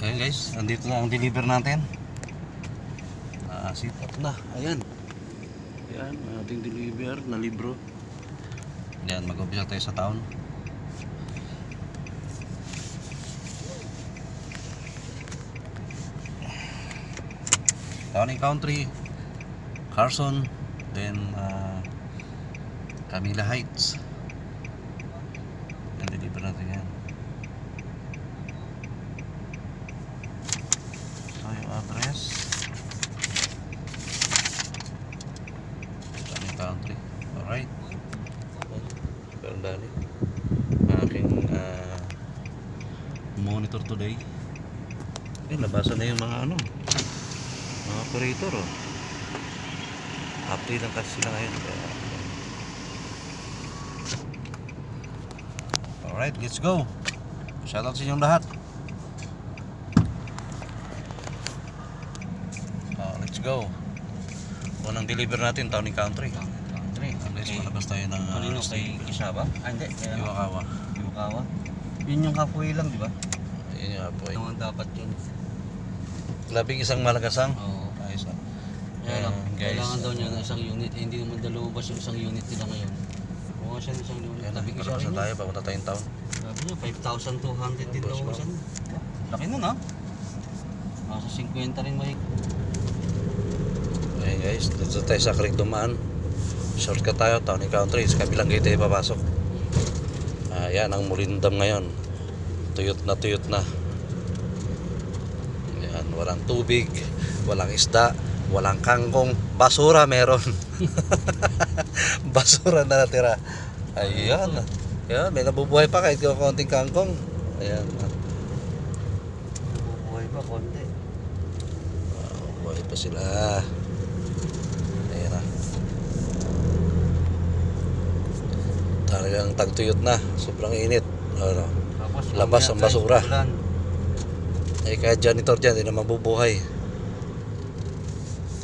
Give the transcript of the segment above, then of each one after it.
Ayan guys, andito na ang deliver natin. Sipat na, ayan. Ayan, ating deliver na libro. Ayan, mag-umpisa tayo sa town. Town and Country, Carson, then Camila Heights. Ayan, deliver natin yan. So yung address, Town and Country. Alright. Pero dali aking monitor today. Labasan na yung mga mga operator update lang kasi sila ngayon. Alright, let's go. Shoutout sa inyong lahat. Let's go. Unang deliver natin, Town and Country. Unless malabas tayo ng Kanino kay Kisaba? Hindi. Iwakawa. Iwakawa. Yun yung halfway lang, di ba? Yun yung apoy. Yung dapat yun. Labing isang malagasang. Oo. Ayos na. Kaya lang, guys, kailangan daw niya ng isang unit. Hindi naman dalawabas yung isang unit nila ngayon. Kung nga siya ng isang unit. Yan na, Labing isa palabas rin na yun. tayo. Papunta tayong town. Sabi niya, 5,200 din daw Boss, usan. Laki nun ha? Nasa 50 rin mahig. Ayan guys, dito tayo sa Creek dumaan. Shortcut tayo, Town and Country. Sa kabilang gate tayo papasok. Ayan ang Mulindam ngayon. Tuyot na tuyot na. Ayan, walang tubig, walang isda, walang kangkong. Basura meron. Basura na natira. Ayan. Ayan, may nabubuhay pa kahit konting kangkong. Ayan. Bubuhay pa konti. Buhay pa sila. Ayan na. Talagang tagtuyot na. Sobrang init. Tapos, Labas ang basura. ulan. Kahit janitor dyan, hindi na mabubuhay.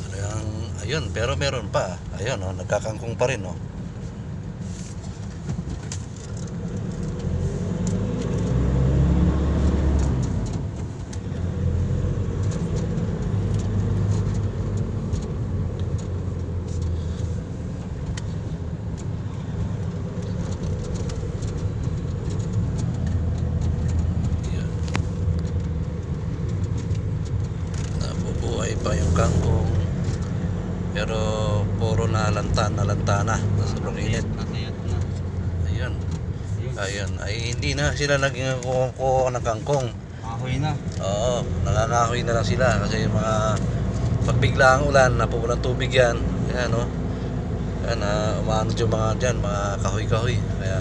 Talagang, ayun, pero meron pa. Ayun, nagkakangkong pa rin, Ayan. Nabubuhay pa yung kangkong. Pero puro na lantana. Sobrang init. Natayat na. Ayun. Ayun. Ay hindi na sila naging kukuha ng kangkong. Ahoy na. Oo, nangangahoy na lang sila kasi yung mga pagbigla ang ulan, napupulang tubig yan. Ayan, Ayan, umaanod yung mga dyan, mga kahoy-kahoy. Kaya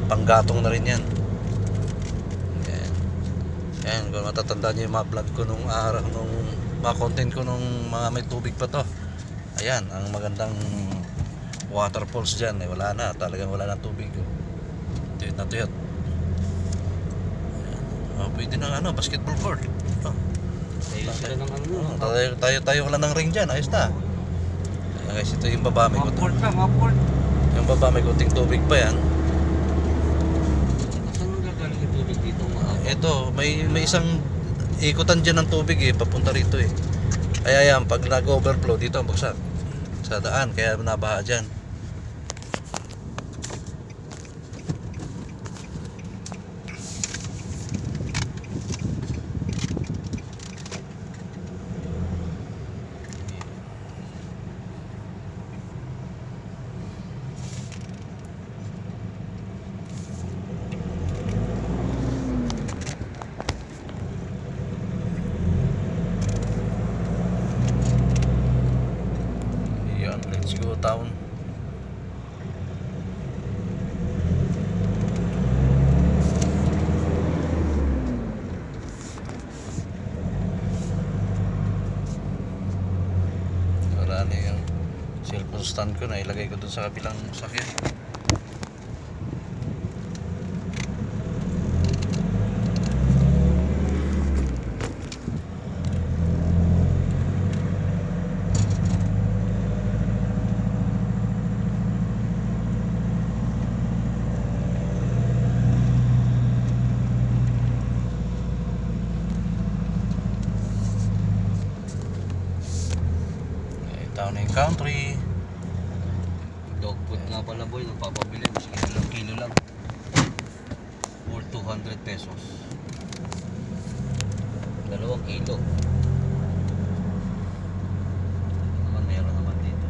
panggatong na rin yan. Ayan. Ayan, kung matatandaan nyo yung mga vlog ko nung araw, nung mga content ko nung mga may tubig pa to. Ayan, ang magandang waterfalls dyan. Wala na, talagang wala na tubig. Tuyot na tuyot. Pwede ng basketball court. Tayo sila ng Tayo wala ng ring dyan. Ayos na. Ayan guys, ito yung baba. May Maport ka, maport. yung baba may kunting tubig pa yan. Saan ang gagaling yung tubig dito? Ito, may isang ikutan dyan ng tubig papunta rito Kaya yan, pag nag-overflow dito ang bagsak sa daan. Kaya nabaha dyan. Let's go town. Wala na yung cellphone stand ko na ilagay ko dun sa kabilang sakyan. Town and Country. Dog food nga pala boy, nagpapabili. Sige, ilang kilo lang. For 200 pesos. 2 kilo. Meron naman dito.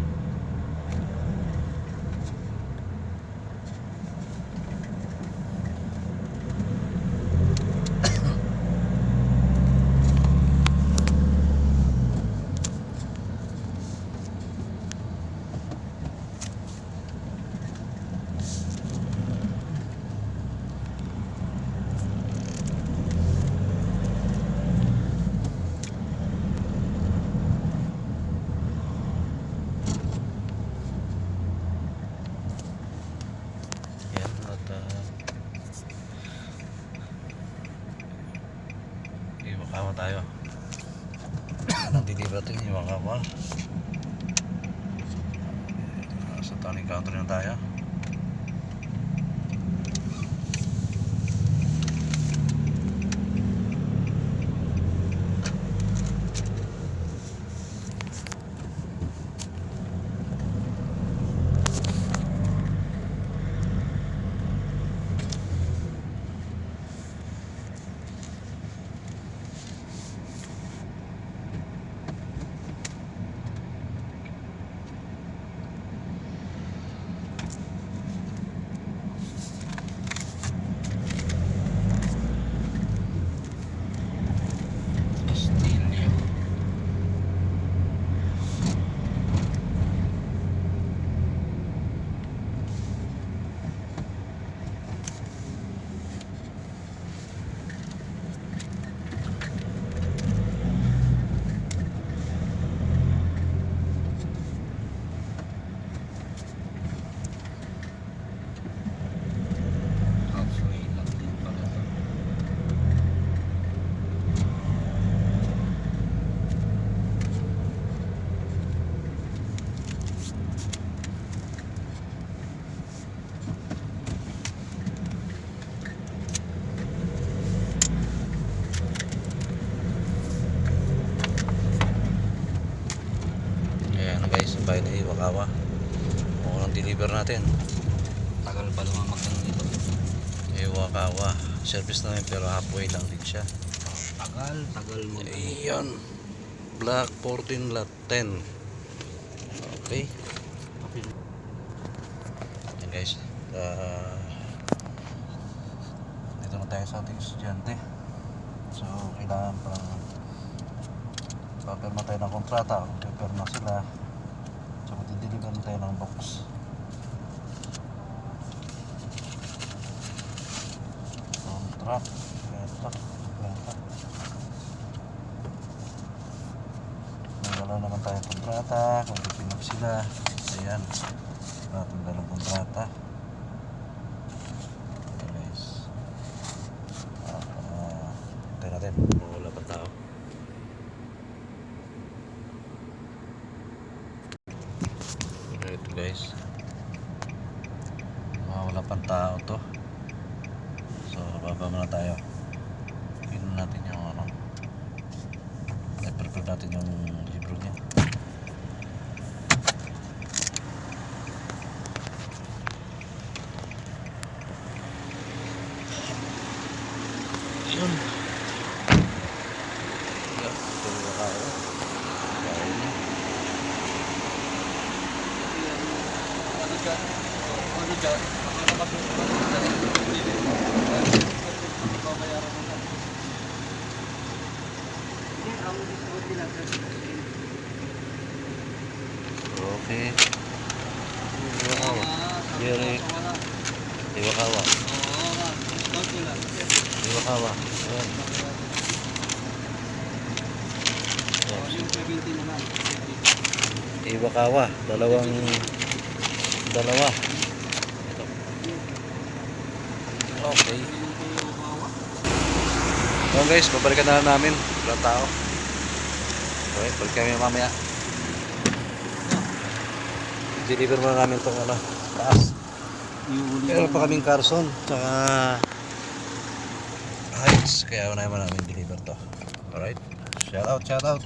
Yan, at Iwakawa tayo. Nag-deliver natin Iwakawa. Sa Town and Country na tayo. Castillo. Halfway lang din pala to. Ayan na guys, bahay na Iwakawa. Unang deliver natin. Tagal pa naman magkano dito. Iwakawa. Service namin pero halfway lang din siya. Tagal mo. Ayan. Black 14 lot 10. Okay. Ayan guys. Dito na tayo sa ating estudyante. So, kailangan parang papirma tayo ng kontrata. Papirma sila. So, matideliver na tayo ng box. Contract. Wala naman tayong kontrata. Kung pipinap sila. Ayan. Wala tayong dalang kontrata. Okay guys. Tayo natin. Wala pa tao. Ito guys. Wala pang tao to. So baba muna tayo. Pinon natin yung ano. I-prepare natin yung libro niya. Yun. Yeah, ito yung ako. Kain na. Ano dyan? Okay. Iwakawa. Jerry. Iwakawa. Iwakawa. Ayan. Iwakawa. Dalawa. Ito. Okay. So guys, babalikan na namin. Walang tao. Okay, balik kami mamaya. Deliver muna namin itong ano, taas. Meron pa kaming Carson, tsaka Heights, kaya naman namin deliver to. Alright, shout out.